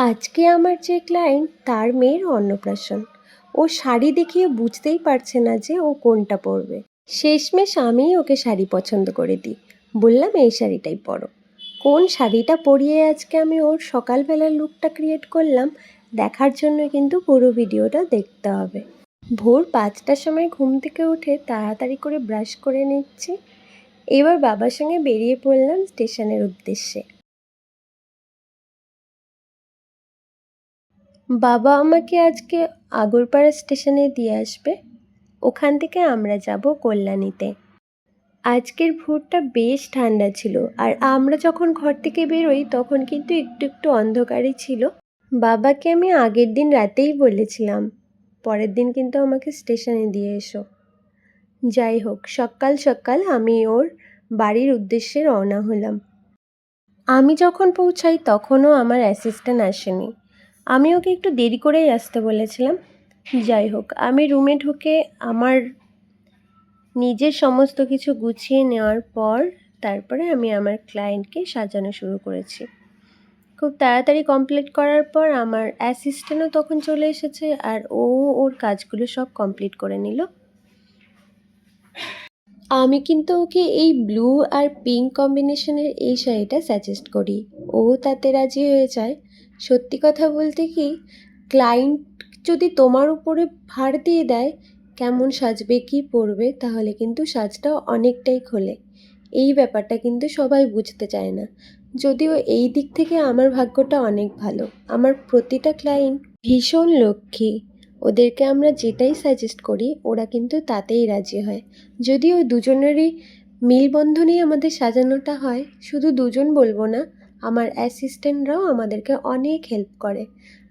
আজকে আমার যে ক্লায়েন্ট তার মেয়ের অন্নপ্রাশন। ও শাড়ি দেখিয়ে বুঝতেই পারছে না যে ও কোনটা পরবে। শেষমেশ আমিই ওকে শাড়ি পছন্দ করে দিই, বললাম এই শাড়িটাই পরো। কোন শাড়িটা পরিয়ে আজকে আমি ওর সকালবেলার লুকটা ক্রিয়েট করলাম দেখার জন্য কিন্তু পুরো ভিডিওটা দেখতে হবে। ভোর 5টার সময় ঘুম থেকে উঠে তাড়াতাড়ি করে ব্রাশ করে নিচ্ছি। এবার বাবার সঙ্গে বেরিয়ে পড়লাম স্টেশনের উদ্দেশ্যে। বাবা আমাকে আজকে আগরপাড়া স্টেশনে দিয়ে আসবে, ওখান থেকে আমরা যাব কল্যাণীতে। আজকের ভোরটা বেশ ঠান্ডা ছিল, আর আমরা যখন ঘর থেকে বেরোই তখন কিন্তু একটু একটু অন্ধকারই ছিল। বাবাকে আমি আগের দিন রাতেই বলেছিলাম পরের দিন কিন্তু আমাকে স্টেশনে দিয়ে এসো। যাই হোক, সকাল সকাল আমি ওর বাড়ির উদ্দেশ্যে রওনা হলাম। আমি যখন পৌঁছাই তখনও আমার অ্যাসিস্ট্যান্ট আসেনি। আমি ওকে একটু দেরি করেই আসতে বলেছিলাম। যাই হোক, আমি রুমে ঢুকে আমার নিজের সমস্ত কিছু গুছিয়ে নেওয়ার পর তারপরে আমি আমার ক্লায়েন্টকে সাজানো শুরু করেছি। খুব তাড়াতাড়ি কমপ্লিট করার পর আমার অ্যাসিস্ট্যান্টও তখন চলে এসেছে, আর ও ওর কাজগুলো সব কমপ্লিট করে নিল। আমি কিন্তু ওকে এই ব্লু আর পিঙ্ক কম্বিনেশনের এই শাড়িটা সাজেস্ট করি, ও তাতে রাজি হয়ে যায়। সত্যি কথা বলতে কি, ক্লায়েন্ট যদি তোমার উপরে ভার দিয়ে দেয় কেমন সাজবে কী পরবে, তাহলে কিন্তু সাজটা অনেকটাই খোলে। এই ব্যাপারটা কিন্তু সবাই বুঝতে চায় না। যদিও এই দিক থেকে আমার ভাগ্যটা অনেক ভালো, আমার প্রতিটা ক্লায়েন্ট ভীষণ লক্ষ্মী। ওদেরকে আমরা যেটাই সাজেস্ট করি ওরা কিন্তু তাতেই রাজি হয়। যদিও দুজনেরই মেলবন্ধনেই আমাদের সাজানোটা হয়, শুধু দুজন বলবো না, আমার অ্যাসিস্ট্যান্টরাও আমাদেরকে অনেক হেল্প করে।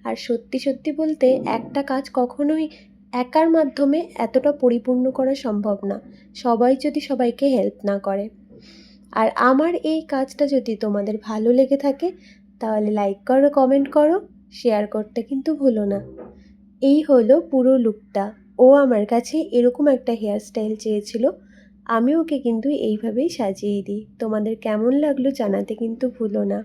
আর সত্যি সত্যি বলতে একটা কাজ কখনোই একার মাধ্যমে এতটা পরিপূর্ণ করা সম্ভব না, সবাই যদি সবাইকে হেল্প না করে। আর আমার এই কাজটা যদি তোমাদের ভালো লেগে থাকে তাহলে লাইক করো, কমেন্ট করো, শেয়ার করতে কিন্তু ভুলো না। এই হলো পুরো লুকটা। ও আমার কাছে এরকম একটা হেয়ারস্টাইল চেয়েছিল, আমি ওকে কিন্তু এইভাবেই সাজিয়ে দিই। তোমাদের কেমন লাগলো জানাতে কিন্তু ভুলো না।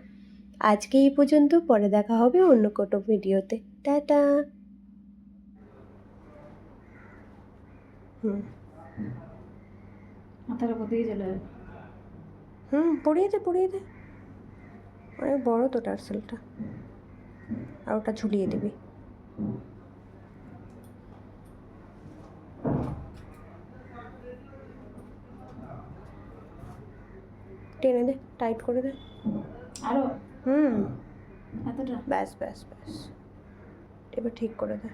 আজকে এই পর্যন্ত, পরে দেখা হবে অন্য কোনো ভিডিওতে। টাটা। মাথার উপর দিয়ে চলে যাবে। পড়িয়ে দে পড়িয়ে দে, অনেক বড় তো টার্সেলটা, আর ওটা ঝুলিয়ে দিবি। টেনে দে, টাইট করে দে। আরো হুম এতটা ব্যাস ব্যাস ব্যাস, এবার ঠিক করে দে।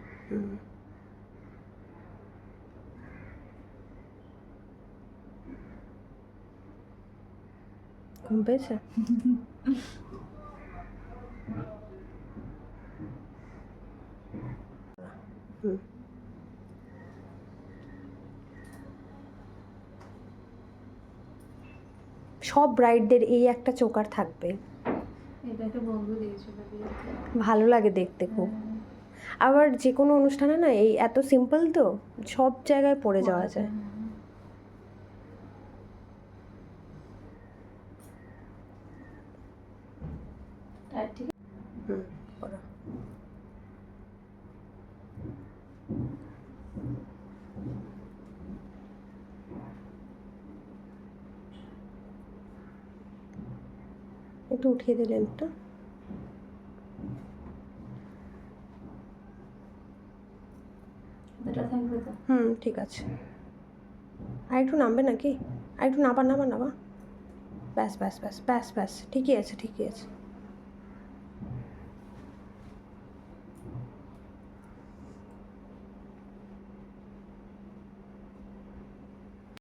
ঘুম পেয়েছে? সব ব্রাইডদের এই একটা চোকার থাকবে, এটাকে বন্ধু দিয়েছিল ভালো লাগে দেখতে খুব। আবার যে কোনো অনুষ্ঠানে না এই এত সিম্পল তো সব জায়গায় পরে যাওয়া যায়। ঠিক পরো। একটু উঠিয়ে দিলে একটা। এটা থাকবে তো। ঠিক আছে। আর একটু নামবে নাকি? আর একটু নাবা নাবা নাবা, ব্যাস ব্যাস ব্যাস ব্যাস ব্যাস, ঠিকই আছে ঠিকই আছে।